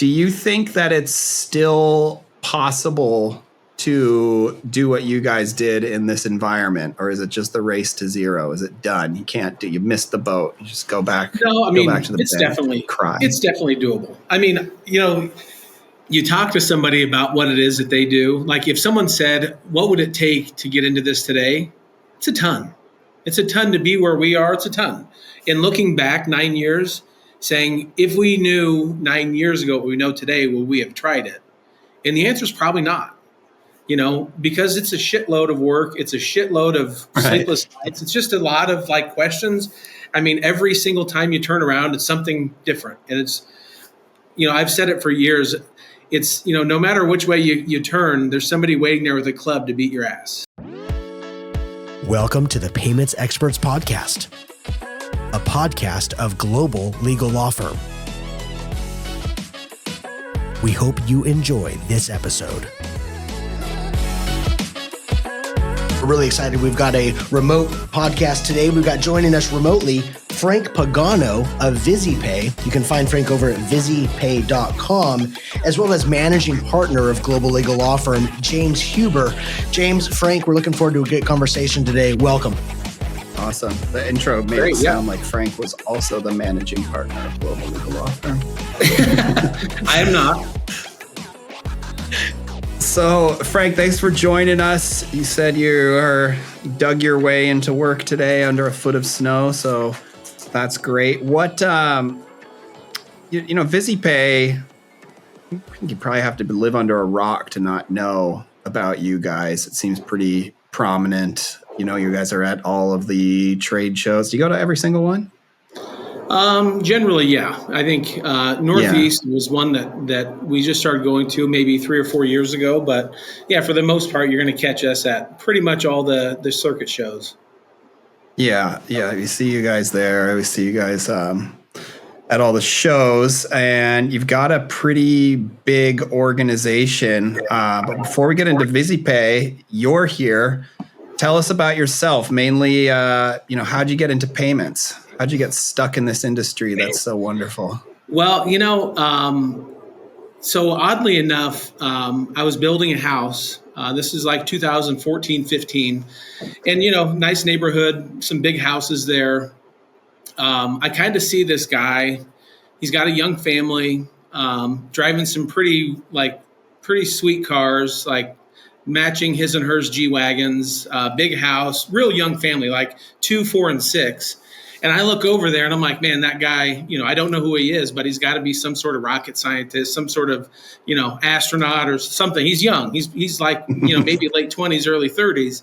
Do you think that it's still possible to do what you guys did in this environment, or is it just the race to zero? Is it done? You can't do. You missed the boat. You just go back. No, I go mean, back to the it's bank definitely and cry. it's definitely doable. I mean, you talk to somebody about what it is that they do. Like if someone said, "What would it take to get into this today?" It's a ton. It's a ton to be where we are. It's a ton. And looking back 9 years, saying if we knew 9 years ago what we know today, would we have tried it? And the answer is probably not. Because it's a shitload of work. It's a shitload of sleepless nights. It's just a lot of questions. I mean, every single time you turn around, it's something different. And it's, I've said it for years. It's, no matter which way you turn, there's somebody waiting there with a club to beat your ass. Welcome to the Payments Experts Podcast, a podcast of Global Legal Law Firm. We hope you enjoy this episode. We're really excited. We've got a remote podcast today. We've got joining us remotely Frank Pagano of VizyPay. You can find Frank over at VizyPay.com, as well as managing partner of Global Legal Law Firm, James Huber. James, Frank, we're looking forward to a good conversation today. Welcome. Awesome. The intro made it sound like Frank was also the managing partner of Global Legal Law Firm. I am not. So, Frank, thanks for joining us. You said you dug your way into work today under a foot of snow, so that's great. What, VizyPay, you probably have to live under a rock to not know about you guys. It seems pretty prominent. You guys are at all of the trade shows. Do you go to every single one? Generally, yeah. I think Northeast was one that we just started going to maybe 3 or 4 years ago. But yeah, for the most part, you're going to catch us at pretty much all the circuit shows. Yeah. We see you guys there. We see you guys at all the shows, and you've got a pretty big organization. But before we get into VizyPay, you're here. Tell us about yourself. Mainly, how'd you get into payments? How'd you get stuck in this industry that's so wonderful? Well, so oddly enough, I was building a house. This is like 2014, 15. And, nice neighborhood, some big houses there. I kind of see this guy. He's got a young family, driving some pretty sweet cars, like matching his and hers G-Wagons, big house, real young family, like 2, 4, and 6. And I look over there and I'm like, man, that guy, I don't know who he is, but he's got to be some sort of rocket scientist, some sort of, astronaut or something. He's young. He's like, maybe late 20s, early 30s.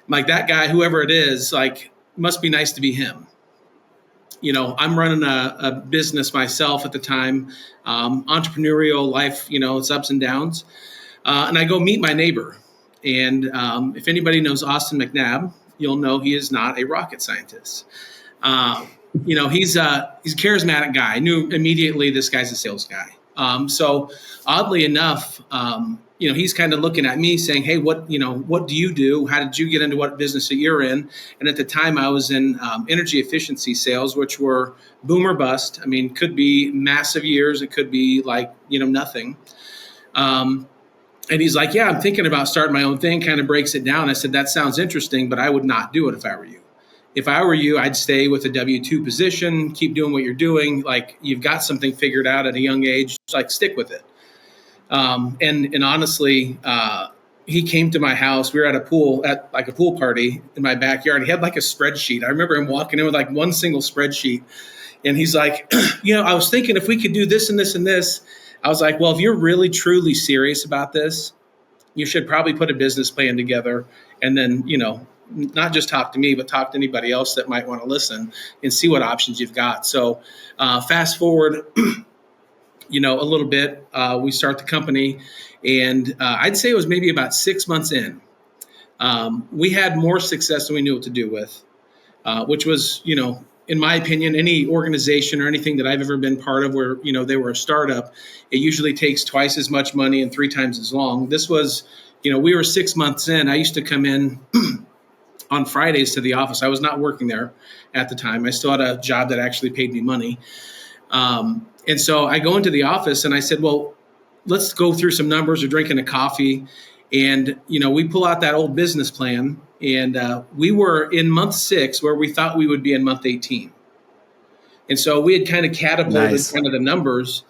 I'm like, that guy, whoever it is, must be nice to be him. I'm running a business myself at the time, entrepreneurial life, it's ups and downs. And I go meet my neighbor. And if anybody knows Austin McNabb, you'll know he is not a rocket scientist. He's a charismatic guy. I knew immediately this guy's a sales guy. So oddly enough, he's kind of looking at me saying, hey, what do you do? How did you get into what business that you're in? And at the time I was in energy efficiency sales, which were boom or bust. I mean, could be massive years. It could be nothing. And he's like, yeah, I'm thinking about starting my own thing, kind of breaks it down. I said, that sounds interesting, but I would not do it if I were you. If I were you, I'd stay with a W-2 position, keep doing what you're doing. You've got something figured out at a young age, stick with it. And honestly, he came to my house. We were at a pool party in my backyard. He had a spreadsheet. I remember him walking in with one single spreadsheet. And he's like, I was thinking if we could do this and this and this. I was like, well, if you're really, truly serious about this, you should probably put a business plan together and then, not just talk to me, but talk to anybody else that might want to listen and see what options you've got. So fast forward, a little bit, we start the company, and I'd say it was maybe about 6 months in. We had more success than we knew what to do with, which was, in my opinion, any organization or anything that I've ever been part of where, they were a startup, it usually takes twice as much money and 3 times as long. This was, we were 6 months in. I used to come in on Fridays to the office. I was not working there at the time. I still had a job that actually paid me money. And so I go into the office and I said, well, let's go through some numbers. We're drinking a coffee. And, we pull out that old business plan. And we were in month 6 where we thought we would be in month 18. And so we had kind of catapulted kind of the numbers,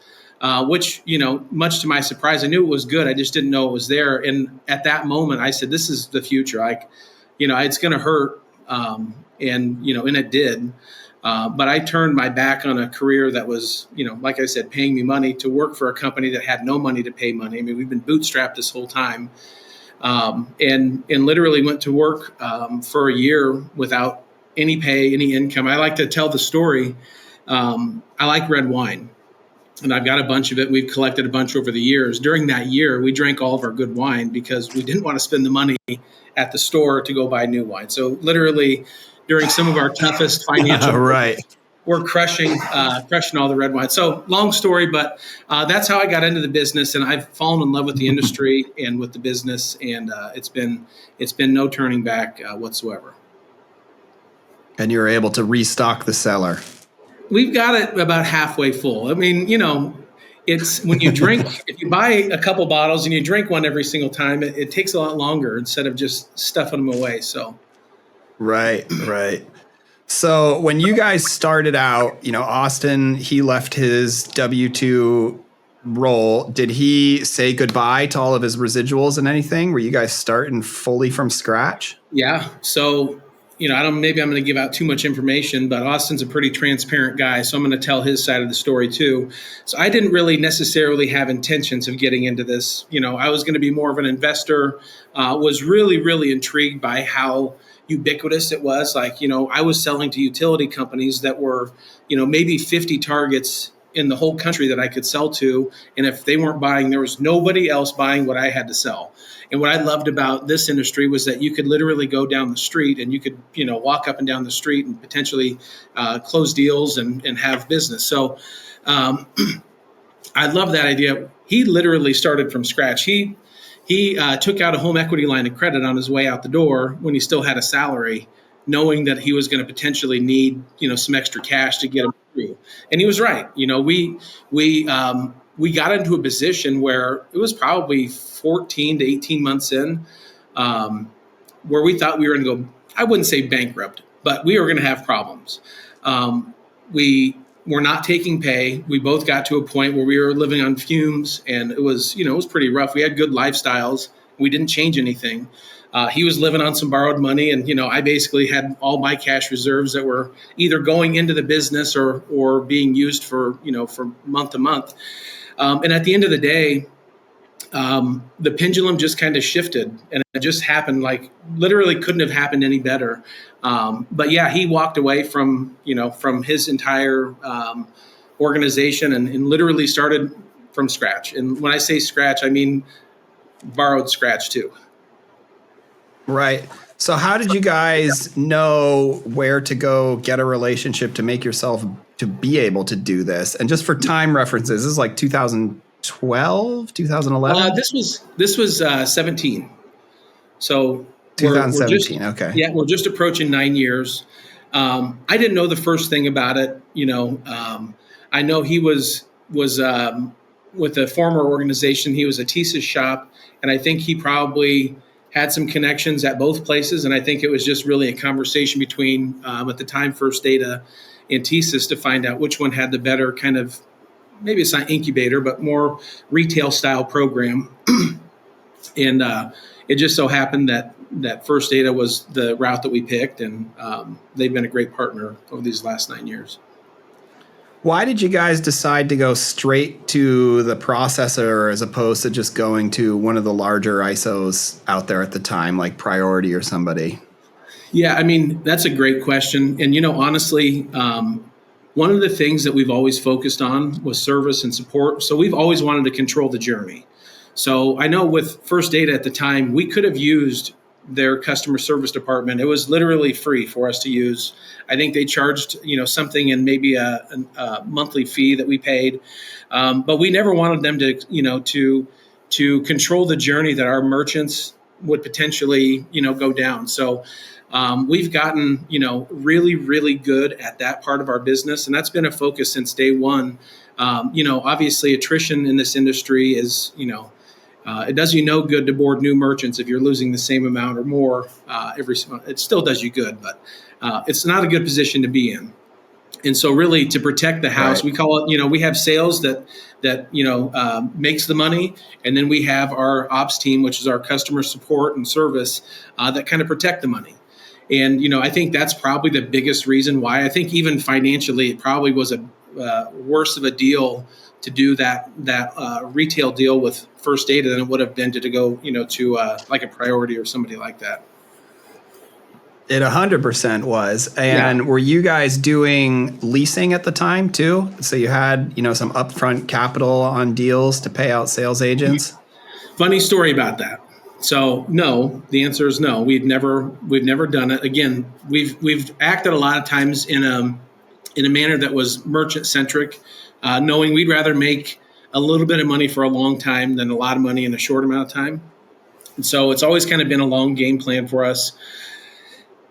which, much to my surprise, I knew it was good. I just didn't know it was there. And at that moment, I said, this is the future. It's going to hurt. And it did. But I turned my back on a career that was, like I said, paying me money to work for a company that had no money to pay money. I mean, we've been bootstrapped this whole time, and literally went to work for a year without any pay, any income. I like to tell the story. I like red wine, and I've got a bunch of it. We've collected a bunch over the years. During that year, we drank all of our good wine because we didn't want to spend the money at the store to go buy new wine. So literally, during some of our toughest financial, we're crushing all the red wine. So long story, but that's how I got into the business, and I've fallen in love with the industry and with the business, and it's been no turning back whatsoever. And you're able to restock the cellar. We've got it about halfway full. I mean, it's when you drink, if you buy a couple bottles and you drink one every single time, it takes a lot longer instead of just stuffing them away. So. Right. So when you guys started out, Austin, he left his W-2 role. Did he say goodbye to all of his residuals and anything? Were you guys starting fully from scratch? Yeah. So, maybe I'm going to give out too much information, but Austin's a pretty transparent guy. So I'm going to tell his side of the story too. So I didn't really necessarily have intentions of getting into this. I was going to be more of an investor, was really, really intrigued by how ubiquitous it was. I was selling to utility companies that were, maybe 50 targets in the whole country that I could sell to. And if they weren't buying, there was nobody else buying what I had to sell. And what I loved about this industry was that you could literally go down the street and you could, walk up and down the street and potentially close deals and have business. So I love that idea. He literally started from scratch. He took out a home equity line of credit on his way out the door when he still had a salary, knowing that he was going to potentially need, some extra cash to get him through. And he was right. We got into a position where it was probably 14 to 18 months in, where we thought we were going to go, I wouldn't say bankrupt, but we were going to have problems. We were not taking pay. We both got to a point where we were living on fumes, and it was pretty rough. We had good lifestyles. We didn't change anything. He was living on some borrowed money, and I basically had all my cash reserves that were either going into the business or being used for month to month. And at the end of the day, the pendulum just kind of shifted, and it just happened literally couldn't have happened any better. But yeah, he walked away from his entire organization and literally started from scratch. And when I say scratch, I mean borrowed scratch too. Right. So how did you guys know where to go get a relationship to make yourself to be able to do this? And just for time references, this is like 2012, 2011? This was 17. So 2017. Okay. Yeah, we're just approaching 9 years. I didn't know the first thing about it. I know he was with a former organization. He was a TSYS shop, and I think he probably had some connections at both places. And I think it was just really a conversation between, at the time, First Data and TSYS to find out which one had the better kind of, maybe it's not incubator, but more retail style program. And it just so happened that First Data was the route that we picked, and they've been a great partner over these last 9 years. Why did you guys decide to go straight to the processor as opposed to just going to one of the larger ISOs out there at the time, like Priority or somebody? Yeah, I mean, that's a great question. And, honestly, one of the things that we've always focused on was service and support. So we've always wanted to control the journey. So I know with First Data at the time, we could have used their customer service department. It was literally free for us to use. I think they charged, something in maybe a monthly fee that we paid. But we never wanted them to control the journey that our merchants would potentially, go down. So We've gotten, really, really good at that part of our business. And that's been a focus since day one. Obviously attrition in this industry is, it does you no good to board new merchants if you're losing the same amount or more every month. It still does you good, but it's not a good position to be in. And so really to protect the house, right. We call it, we have sales that makes the money. And then we have our ops team, which is our customer support and service that kind of protect the money. And, I think that's probably the biggest reason why. I think even financially, it probably was a worse of a deal to do that retail deal with First Data than it would have been to go, to like a Priority or somebody like that. It 100% was. And were you guys doing leasing at the time too? So you had, some upfront capital on deals to pay out sales agents? Funny story about that. So no, the answer is no. We've never done it. Again, we've acted a lot of times in a manner that was merchant centric, knowing we'd rather make a little bit of money for a long time than a lot of money in a short amount of time. And so it's always kind of been a long game plan for us.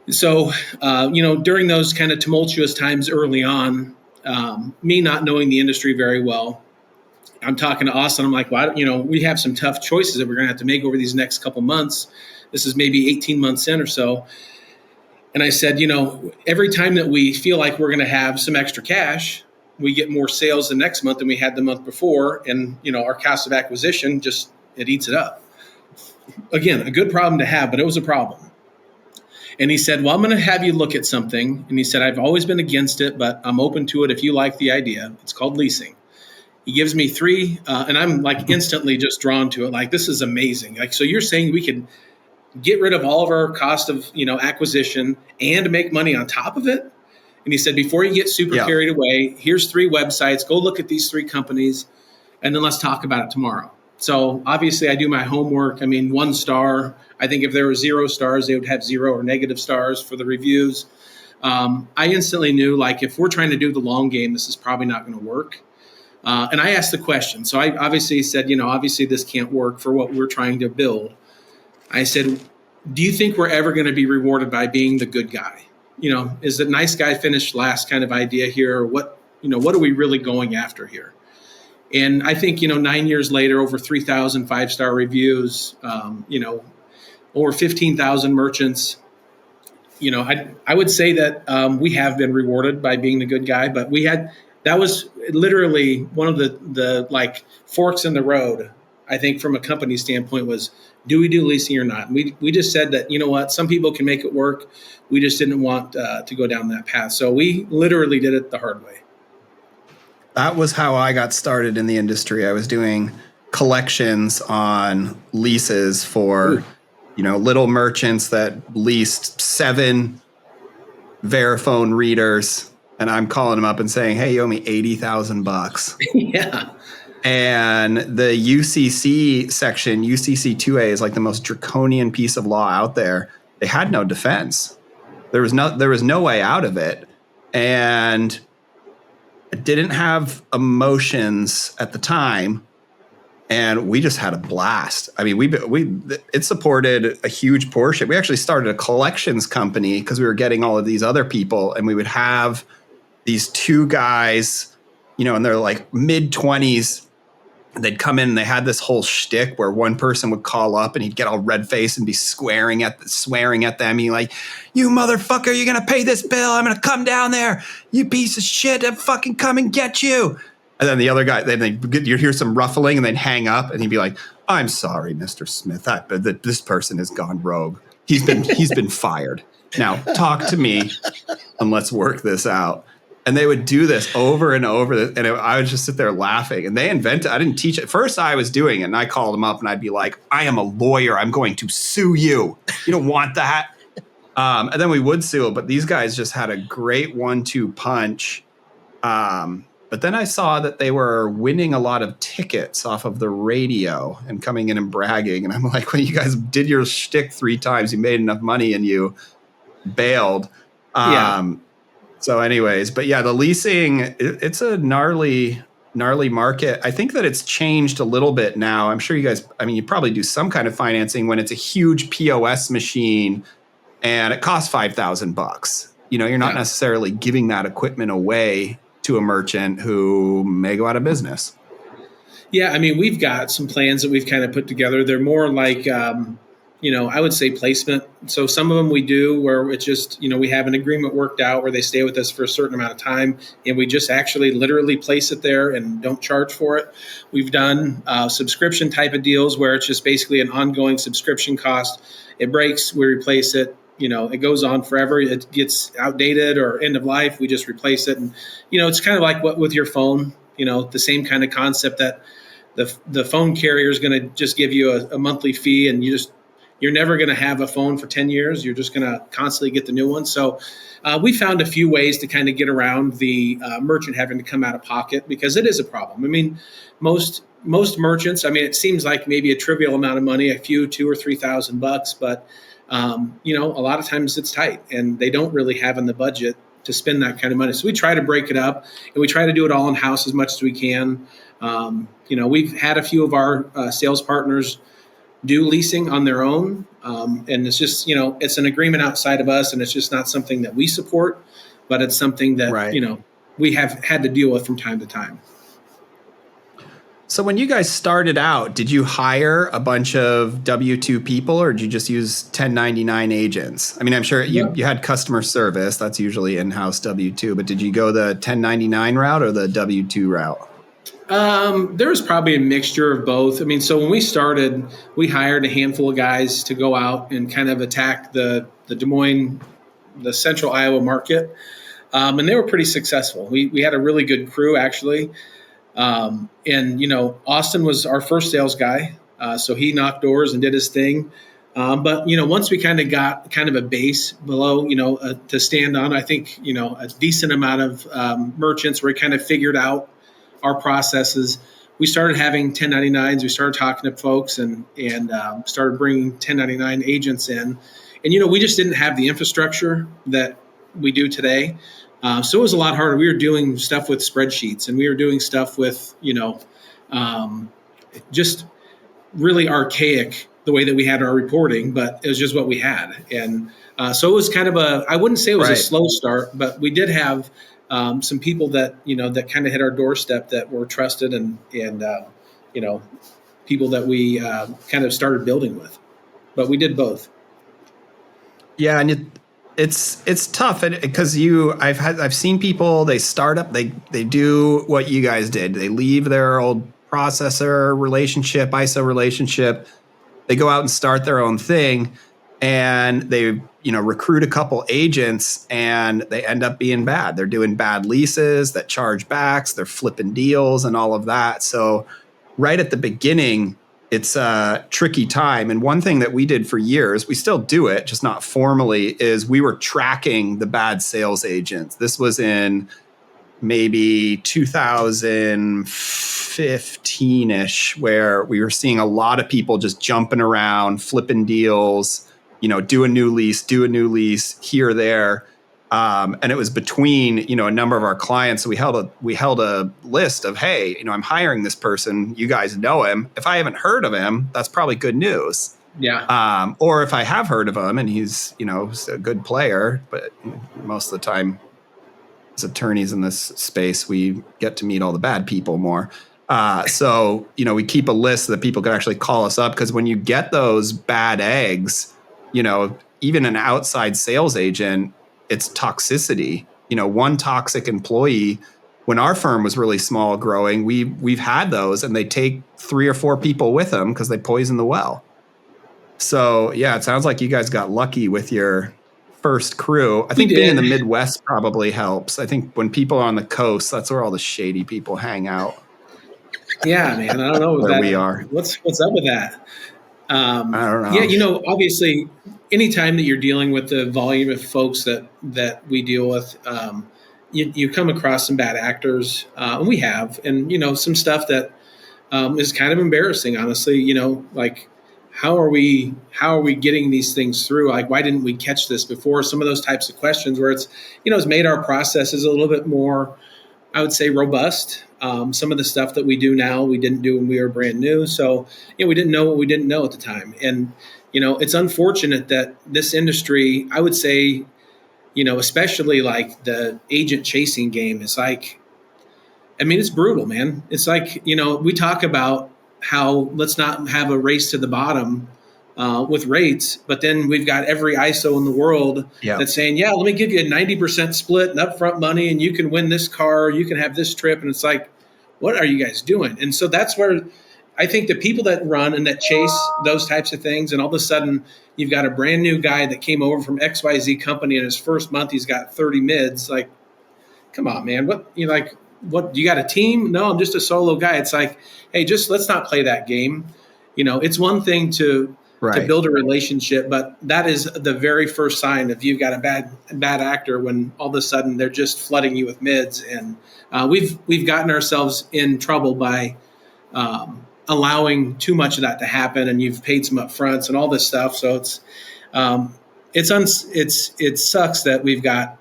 So, during those kind of tumultuous times early on, me not knowing the industry very well, I'm talking to Austin. I'm like, well, we have some tough choices that we're going to have to make over these next couple months. This is maybe 18 months in or so. And I said, every time that we feel like we're going to have some extra cash, we get more sales the next month than we had the month before. And, our cost of acquisition it eats it up. Again, a good problem to have, but it was a problem. And he said, well, I'm going to have you look at something. And he said, I've always been against it, but I'm open to it if you like the idea. It's called leasing. He gives me 3, and I'm like instantly just drawn to it. Like, this is amazing. Like, so you're saying we can get rid of all of our cost of, acquisition and make money on top of it? And he said, before you get super carried away, here's 3 websites. Go look at these 3 companies, and then let's talk about it tomorrow. So obviously I do my homework. I mean, 1 star. I think if there were 0 stars, they would have 0 or negative stars for the reviews. I instantly knew, like, if we're trying to do the long game, this is probably not going to work. And I asked the question. So I obviously said, obviously this can't work for what we're trying to build. I said, do you think we're ever going to be rewarded by being the good guy? Is the nice guy finish last kind of idea here? Or what are we really going after here? And I think, 9 years later, over 3,000 5-star reviews, over 15,000 merchants, I would say that we have been rewarded by being the good guy, but that was literally one of the like forks in the road, I think, from a company standpoint, was, do we do leasing or not? And we just said that, some people can make it work. We just didn't want to go down that path. So we literally did it the hard way. That was how I got started in the industry. I was doing collections on leases for, little merchants that leased 7 Verifone readers, and I'm calling them up and saying, "Hey, you owe me $80,000." Yeah. And the UCC section, UCC 2A, is like the most draconian piece of law out there. They had no defense. There was no way out of it, and I didn't have emotions at the time, and we just had a blast. I mean, it supported a huge portion. We actually started a collections company because we were getting all of these other people, and we would have these 2 guys, and they're like mid-20s. They'd come in and they had this whole shtick where one person would call up and he'd get all red faced and be swearing at them. He'd like, "You motherfucker, you're going to pay this bill. I'm going to come down there. You piece of shit. I'm fucking come and get you." And then the other guy, you'd hear some ruffling and they'd hang up and he'd be like, "I'm sorry, Mr. Smith. This person has gone rogue. He's been fired. Now talk to me and let's work this out." And they would do this over and over. And I would just sit there laughing. And I didn't teach it. First, I was doing it. And I called them up and I'd be like, "I am a lawyer. I'm going to sue you. You don't want that." And then we would sue it. But these guys just had a great 1-2 punch. But then I saw that they were winning a lot of tickets off of the radio and coming in and bragging. And I'm like, well, you guys did your shtick 3 times. You made enough money and you bailed. So anyways, but yeah, the leasing, it's a gnarly market. I think that it's changed a little bit now. I'm sure you guys, you probably do some kind of financing when it's a huge POS machine and it costs $5,000. You're not necessarily giving that equipment away to a merchant who may go out of business. Yeah, I mean, we've got some plans that we've kind of put together. They're more like, I would say placement. So some of them we do where it's just, we have an agreement worked out where they stay with us for a certain amount of time, and we just actually literally place it there and don't charge for it. We've done subscription type of deals where it's just basically an ongoing subscription cost. It breaks, we replace it. It goes on forever. It gets outdated or end of life. We just replace it. And, it's kind of like what with your phone, the same kind of concept that the phone carrier is going to just give you a monthly fee, and you're never going to have a phone for 10 years. You're just going to constantly get the new one. So we found a few ways to kind of get around the merchant having to come out of pocket, because it is a problem. I mean, most merchants, it seems like maybe a trivial amount of money, a few, $2,000 or $3,000, but a lot of times it's tight and they don't really have in the budget to spend that kind of money. So we try to break it up, and we try to do it all in house as much as we can. We've had a few of our sales partners do leasing on their own. And it's just, it's an agreement outside of us, and it's just not something that we support, but it's something that, we have had to deal with from time to time. So when you guys started out, did you hire a bunch of W-2 people, or did you just use 1099 agents? I'm sure you had customer service. That's usually in-house W-2, but did you go the 1099 route or the W-2 route? There's probably a mixture of both. So when we started, we hired a handful of guys to go out and kind of attack the Des Moines, the central Iowa market. And they were pretty successful. We had a really good crew, actually. Austin was our first sales guy. So he knocked doors and did his thing. But once we kind of got kind of a base below, to stand on, I think, a decent amount of merchants where we kind of figured out our processes. We started having 1099s. We started talking to folks and started bringing 1099 agents in. And, we just didn't have the infrastructure that we do today. So it was a lot harder. We were doing stuff with spreadsheets, and we were doing stuff with, just really archaic the way that we had our reporting, but it was just what we had. And so it was kind of I wouldn't say it was a slow start, but we did have some people that, that kind of hit our doorstep that were trusted and people that we kind of started building with. But we did both. Yeah, and it's tough because I've seen people, they start up, they do what you guys did. They leave their old processor relationship, ISO relationship. They go out and start their own thing, and they recruit a couple agents, and they end up being bad. They're doing bad leases that charge backs. They're flipping deals and all of that. So right at the beginning, it's a tricky time. And one thing that we did for years, we still do it, just not formally, is we were tracking the bad sales agents. This was in maybe 2015-ish, where we were seeing a lot of people just jumping around, flipping deals, do a new lease here or there. And it was between, a number of our clients. So we held a list of, hey, I'm hiring this person. You guys know him. If I haven't heard of him, that's probably good news. Yeah. Or if I have heard of him and he's, a good player, but most of the time as attorneys in this space, we get to meet all the bad people more. So, we keep a list that people can actually call us up, because when you get those bad eggs, even an outside sales agent, it's toxicity. One toxic employee, when our firm was really small growing, we've had those, and they take 3 or 4 people with them because they poison the well. So yeah, it sounds like you guys got lucky with your first crew. I think being in the Midwest probably helps. I think when people are on the coast, that's where all the shady people hang out. Yeah, man. I don't know where we are. What's up with that? I don't know. Yeah, obviously, anytime that you're dealing with the volume of folks that we deal with, you come across some bad actors, and we have, and some stuff that is kind of embarrassing, honestly. Like how are we getting these things through? Like, why didn't we catch this before? Some of those types of questions where it's made our processes a little bit more I would say, robust. Some of the stuff that we do now, we didn't do when we were brand new. So, we didn't know what we didn't know at the time. And, it's unfortunate that this industry, I would say, especially like the agent chasing game is like, it's brutal, man. It's like, we talk about how let's not have a race to the bottom with rates, but then we've got every ISO in the world that's saying, yeah, let me give you a 90% split and upfront money and you can win this car, you can have this trip. And it's like, what are you guys doing? And so that's where I think the people that run and that chase those types of things, and all of a sudden you've got a brand new guy that came over from XYZ company in his first month, he's got 30 mids. Like, come on, man. What, you got a team? No, I'm just a solo guy. It's like, hey, let's not play that game. It's one thing to build a relationship, but that is the very first sign of you've got a bad actor when all of a sudden they're just flooding you with mids. And we've gotten ourselves in trouble by allowing too much of that to happen, and you've paid some upfronts and all this stuff. So it sucks that we've got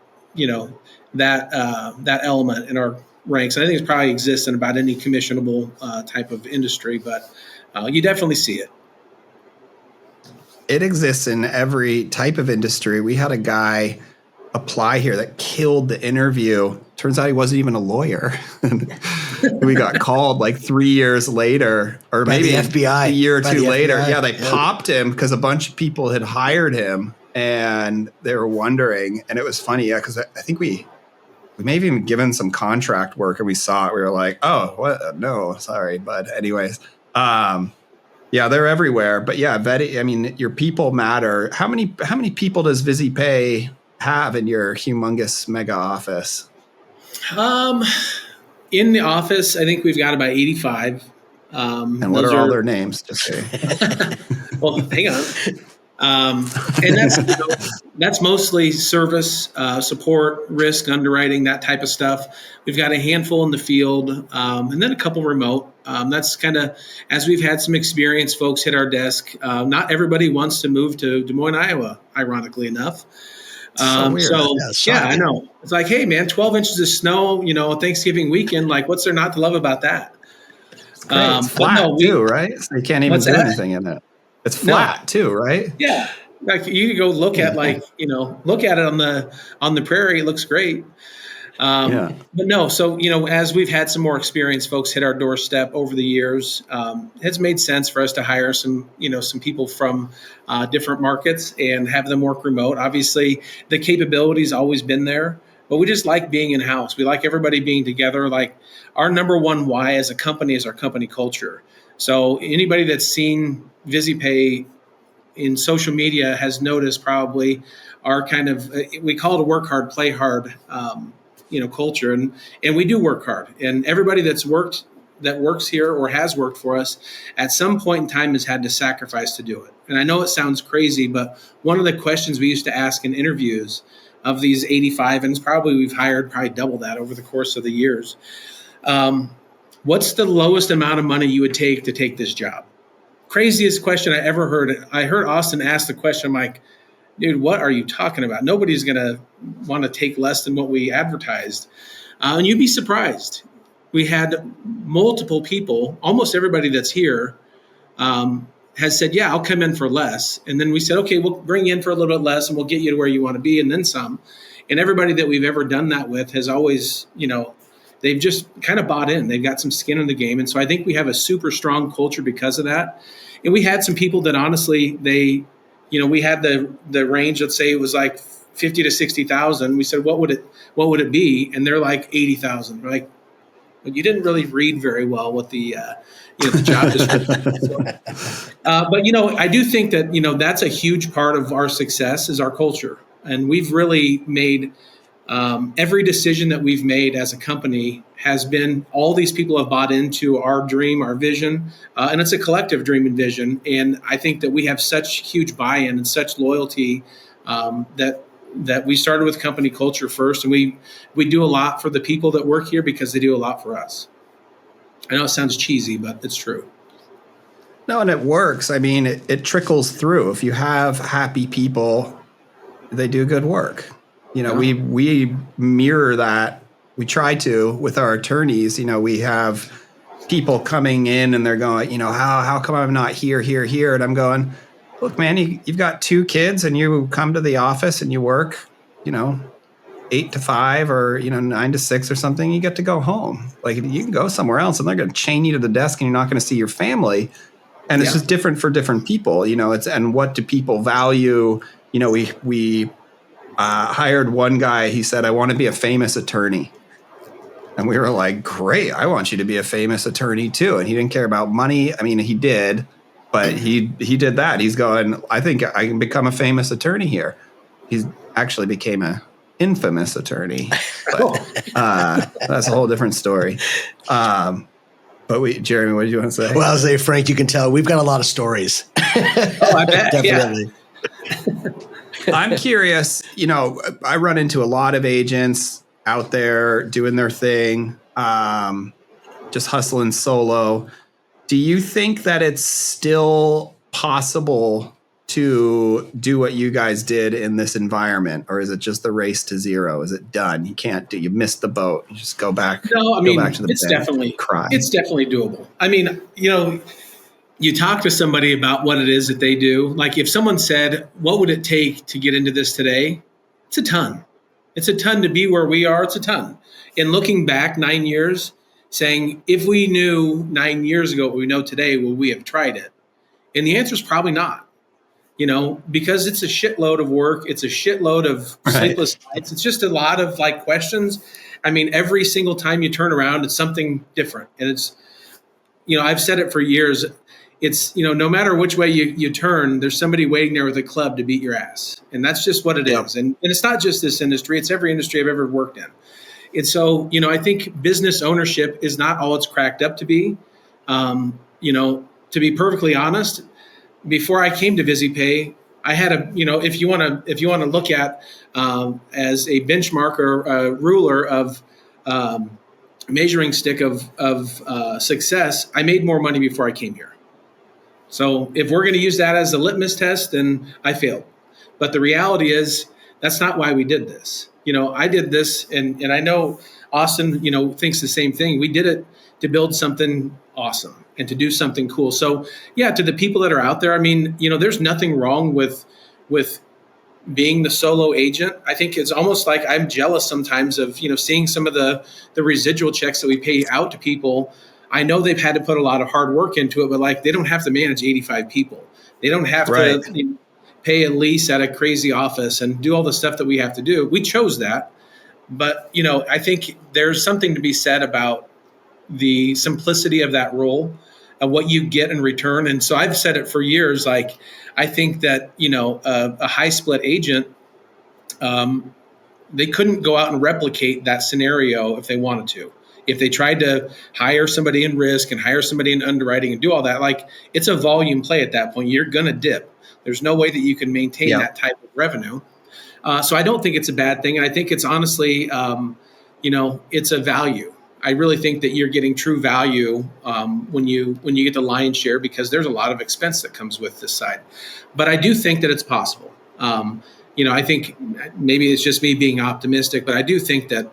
that element in our ranks. And I think it probably exists in about any commissionable type of industry, but you definitely see it. It exists in every type of industry. We had a guy apply here that killed the interview. Turns out he wasn't even a lawyer. We got called like 3 years later, or by maybe the FBI. a year or two later. FBI. Yeah, they popped him because a bunch of people had hired him and they were wondering. And it was funny, because I think we may have even given some contract work and we saw it. We were like, oh, what? No, sorry. But anyways, yeah, they're everywhere. But yeah, your people matter. How many people does VizyPay have in your humongous mega office? In the office, I think we've got about 85. And what are all their names? Just say. Well, hang on. And that's mostly service, support, risk, underwriting, that type of stuff. We've got a handful in the field, and then a couple remote. That's kind of, as we've had some experienced folks hit our desk. Not everybody wants to move to Des Moines, Iowa, ironically enough. So yeah, I know. It's like, hey, man, 12 inches of snow, Thanksgiving weekend. Like, what's there not to love about that? It's flat too, right? So you can't even do anything in it. It's flat too, right? Yeah. Like you could go look at look at it on the prairie. It looks great. But no, so, as we've had some more experienced folks hit our doorstep over the years, it's made sense for us to hire some people from different markets and have them work remote. Obviously, the capability's always been there, but we just like being in-house. We like everybody being together. Like, our number one why as a company is our company culture. So anybody that's seen VizyPay in social media has noticed probably our kind of, we call it a work hard, play hard, culture. And we do work hard. And everybody that works here or has worked for us at some point in time has had to sacrifice to do it. And I know it sounds crazy, but one of the questions we used to ask in interviews of these 85, and we've hired probably double that over the course of the years. What's the lowest amount of money you would take to take this job? Craziest question I ever heard. I heard Austin ask the question. I'm like, dude, what are you talking about? Nobody's going to want to take less than what we advertised. And you'd be surprised. We had multiple people, almost everybody that's here has said, yeah, I'll come in for less. And then we said, okay, we'll bring you in for a little bit less and we'll get you to where you want to be and then some. And everybody that we've ever done that with has always, they've just kind of bought in. They've got some skin in the game. And so I think we have a super strong culture because of that. And we had some people that honestly, we had the range, let's say it was like 50 to 60,000. We said, what would it be? And they're like 80,000. We're like, well, you didn't really read very well what the job description. But, I do think that, that's a huge part of our success is our culture. And we've really made every decision that we've made as a company has been, all these people have bought into our dream, our vision, and it's a collective dream and vision. And I think that we have such huge buy-in and such loyalty that we started with company culture first. And we do a lot for the people that work here because they do a lot for us. I know it sounds cheesy, but it's true. No, and it works. I mean, it trickles through. If you have happy people, they do good work. We mirror that we try to with our attorneys. We have people coming in and they're going, how come I'm not here? And I'm going, look, man, you've got 2 kids and you come to the office and you work, 8 to 5 or 9 to 6 or something. You get to go home. Like, you can go somewhere else and they're going to chain you to the desk and you're not going to see your family. And it's just different for different people. And what do people value? We hired one guy. He said, I want to be a famous attorney. And we were like, great, I want you to be a famous attorney too. And he didn't care about money. I mean, he did, but he did that. He's going, I think I can become a famous attorney here. He's actually became a infamous attorney. But, that's a whole different story. But Jeremy, what did you want to say? Well, I was saying, Frank, you can tell we've got a lot of stories. Oh, I bet. Definitely. Yeah. I'm curious, I run into a lot of agents out there doing their thing, just hustling solo. Do you think that it's still possible to do what you guys did in this environment, or is it just the race to zero? Is it done? You missed the boat. You just go back. No, I mean, back to the it's definitely cry. It's definitely doable. I mean, you talk to somebody about what it is that they do. Like, if someone said, what would it take to get into this today? It's a ton. It's a ton to be where we are. It's a ton. And looking back 9 years, saying, if we knew 9 years ago what we know today, would we have tried it? And the answer is probably not. Because it's a shitload of work. It's a shitload of sleepless nights. It's just a lot of questions. I mean, every single time you turn around, it's something different. And it's, I've said it for years. It's, no matter which way you turn, there's somebody waiting there with a club to beat your ass. And that's just what it is. And it's not just this industry. It's every industry I've ever worked in. And so, I think business ownership is not all it's cracked up to be. To be perfectly honest, before I came to VizyPay, I had if you want to look at as a benchmark or a ruler of measuring stick of success, I made more money before I came here. So if we're going to use that as a litmus test, then I failed. But the reality is that's not why we did this. I did this, and I know Austin, thinks the same thing. We did it to build something awesome and to do something cool. So yeah, to the people that are out there, I mean, there's nothing wrong with being the solo agent. I think it's almost like I'm jealous sometimes of, seeing some of the residual checks that we pay out to people. I know they've had to put a lot of hard work into it, but they don't have to manage 85 people. They don't have to pay a lease at a crazy office and do all the stuff that we have to do. We chose that. But, I think there's something to be said about the simplicity of that role and what you get in return. And so I've said it for years, I think that, a high split agent, they couldn't go out and replicate that scenario if they wanted to. If they tried to hire somebody in risk and hire somebody in underwriting and do all that, it's a volume play at that point. You're going to dip. There's no way that you can maintain that type of revenue. So I don't think it's a bad thing. I think it's honestly, it's a value. I really think that you're getting true value when you get the lion's share, because there's a lot of expense that comes with this side. But I do think that it's possible. I think maybe it's just me being optimistic, but I do think that,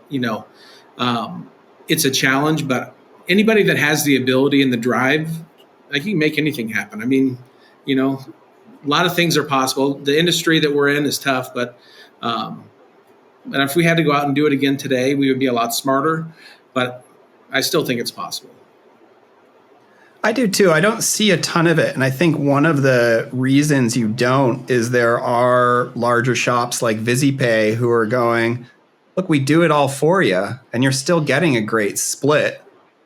it's a challenge. But anybody that has the ability and the drive, you can make anything happen. I mean, a lot of things are possible. The industry that we're in is tough, but if we had to go out and do it again today, we would be a lot smarter. But I still think it's possible. I do too. I don't see a ton of it. And I think one of the reasons you don't is there are larger shops like VizyPay who are going, look, we do it all for you, and you're still getting a great split.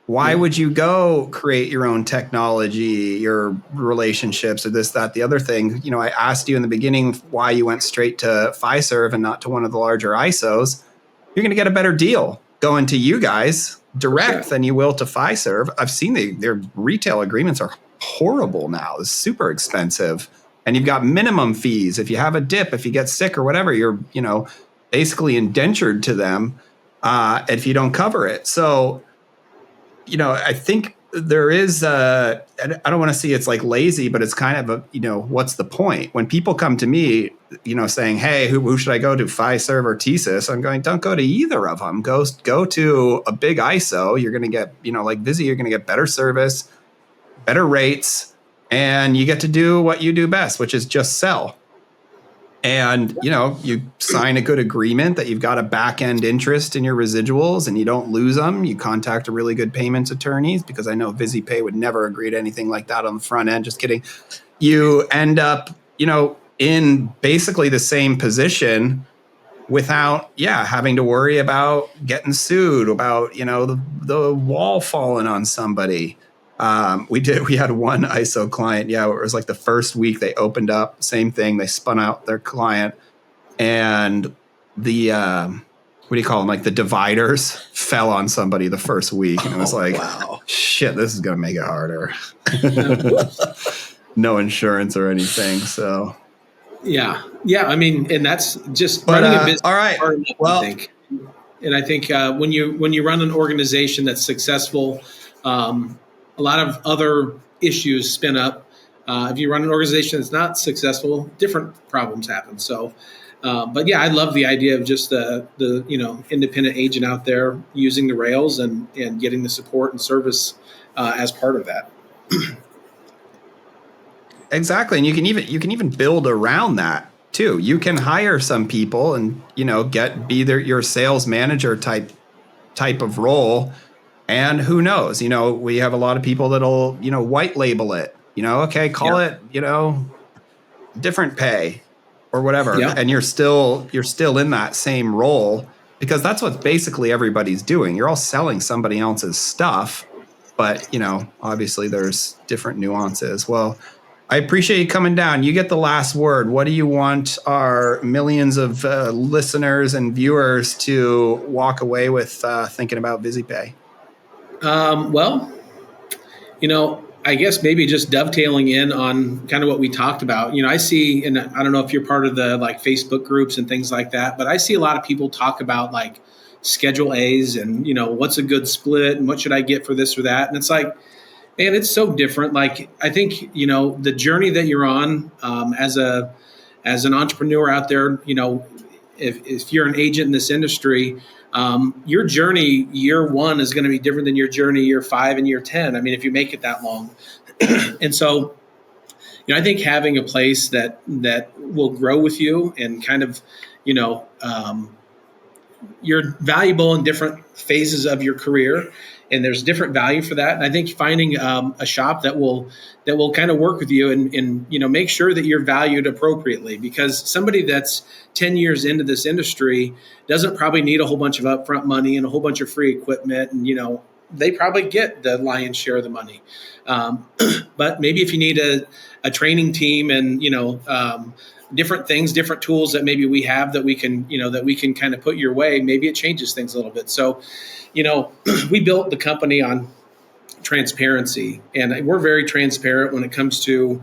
Why would you go create your own technology, your relationships, or this, that, the other thing? I asked you in the beginning why you went straight to Fiserv and not to one of the larger ISOs. You're going to get a better deal going to you guys direct than you will to Fiserv. I've seen their retail agreements are horrible now. It's super expensive. And you've got minimum fees. If you have a dip, if you get sick or whatever, you're, basically indentured to them if you don't cover it. So, I think there is and I don't want to see it's like lazy, but it's kind of a, what's the point when people come to me, saying, hey, who should I go to, Fiserv or TSYS? I'm going, don't go to either of them. Go to a big ISO. You're going to get, like Vizzy, you're going to get better service, better rates, and you get to do what you do best, which is just sell. And, you sign a good agreement that you've got a back end interest in your residuals and you don't lose them. You contact a really good payments attorneys, because I know VizyPay would never agree to anything like that on the front end. Just kidding. You end up, in basically the same position without, having to worry about getting sued, about, the wall falling on somebody. We had one ISO client. Yeah. It was like the first week they opened up, same thing. They spun out their client, and the, what do you call them? Like the dividers fell on somebody the first week. And it was like, wow, shit, this is going to make it harder. No insurance or anything. So. Yeah. I mean, and that's just running a business. All right. Well, I think when you run an organization that's successful, a lot of other issues spin up. If you run an organization that's not successful, different problems happen. So, but yeah, I love the idea of just the independent agent out there using the rails and getting the support and service as part of that. Exactly, and you can even build around that too. You can hire some people and be your sales manager type of role. And who knows, we have a lot of people that'll, white label it, okay, call it, different pay or whatever. Yeah. And you're still in that same role, because that's what basically everybody's doing. You're all selling somebody else's stuff, but, obviously there's different nuances. Well, I appreciate you coming down. You get the last word. What do you want our millions of listeners and viewers to walk away with thinking about VizyPay? Well, I guess maybe just dovetailing in on kind of what we talked about. I see, and I don't know if you're part of the like Facebook groups and things like that, but I see a lot of people talk about like Schedule A's and, what's a good split and what should I get for this or that. And it's like, man, it's so different. Like, I think, the journey that you're on as an entrepreneur out there, if you're an agent in this industry, your journey year 1 is going to be different than your journey year 5 and year 10. I mean, if you make it that long. And so, I think having a place that will grow with you and kind of, you're valuable in different phases of your career, and there's different value for that. And I think finding a shop that will kind of work with you and make sure that you're valued appropriately, because somebody that's 10 years into this industry doesn't probably need a whole bunch of upfront money and a whole bunch of free equipment. And, they probably get the lion's share of the money. But maybe if you need a training team and, different things, different tools that maybe we have that we can kind of put your way, maybe it changes things a little bit. So, we built the company on transparency, and we're very transparent when it comes to,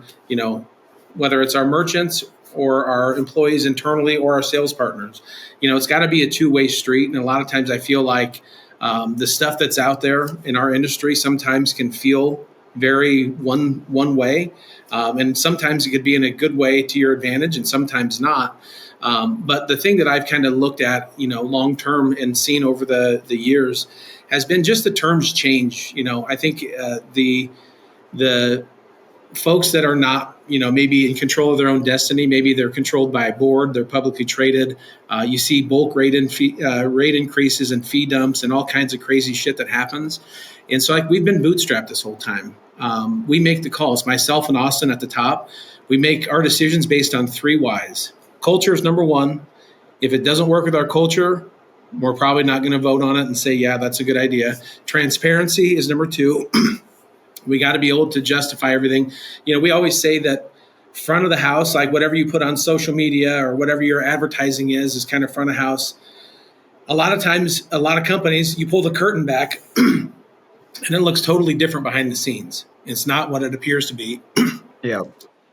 whether it's our merchants or our employees internally or our sales partners. It's got to be a two-way street. And a lot of times I feel like the stuff that's out there in our industry sometimes can feel very one way. And sometimes it could be in a good way to your advantage and sometimes not. But the thing that I've kind of looked at, long term and seen over the years has been just the terms change. I think the folks that are not, maybe in control of their own destiny, maybe they're controlled by a board, they're publicly traded. You see bulk rate increases and fee dumps and all kinds of crazy shit that happens. And so we've been bootstrapped this whole time. We make the calls, myself and Austin at the top. We make our decisions based on 3 whys. Culture is number 1. If it doesn't work with our culture, we're probably not going to vote on it and say, yeah, that's a good idea. Transparency is number 2. We got to be able to justify everything. We always say that front of the house, like whatever you put on social media or whatever your advertising is kind of front of house. A lot of times, a lot of companies, you pull the curtain back and it looks totally different behind the scenes. It's not what it appears to be. Yeah.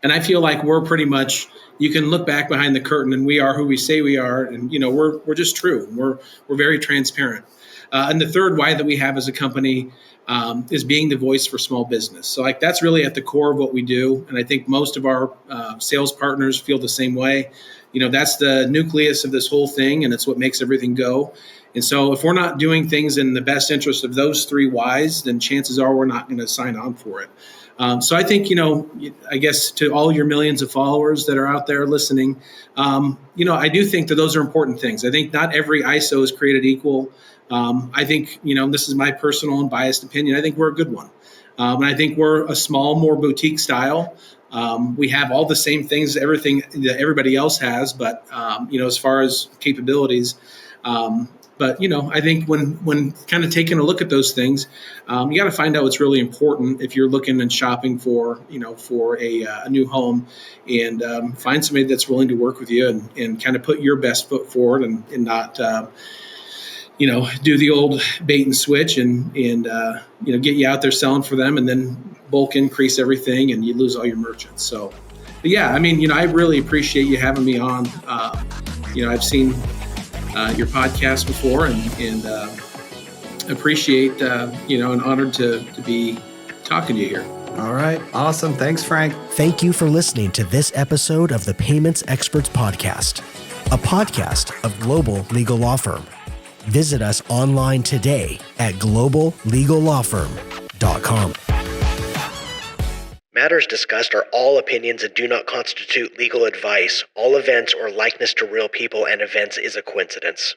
And I feel like we're pretty much, you can look back behind the curtain and we are who we say we are. And, we're just true. We're very transparent. And the third why that we have as a company is being the voice for small business. So like that's really at the core of what we do. And I think most of our sales partners feel the same way. That's the nucleus of this whole thing, and it's what makes everything go. And so if we're not doing things in the best interest of those three whys, then chances are we're not going to sign on for it. So I think, I guess to all your millions of followers that are out there listening, I do think that those are important things. I think not every ISO is created equal. I think, this is my personal and biased opinion. I think we're a good one. And I think we're a small, more boutique style. We have all the same things, everything that everybody else has, but, as far as capabilities, but, I think when kind of taking a look at those things, you got to find out what's really important if you're looking and shopping for a new home, and find somebody that's willing to work with you and kind of put your best foot forward and not, do the old bait and switch and get you out there selling for them and then bulk increase everything and you lose all your merchants. So, but yeah, I really appreciate you having me on. I've seen your podcast before and appreciate, and honored to be talking to you here. All right. Awesome. Thanks, Frank. Thank you for listening to this episode of the Payments Experts Podcast, a podcast of Global Legal Law Firm. Visit us online today at globallegallawfirm.com. Matters discussed are all opinions and do not constitute legal advice. All events or likeness to real people and events is a coincidence.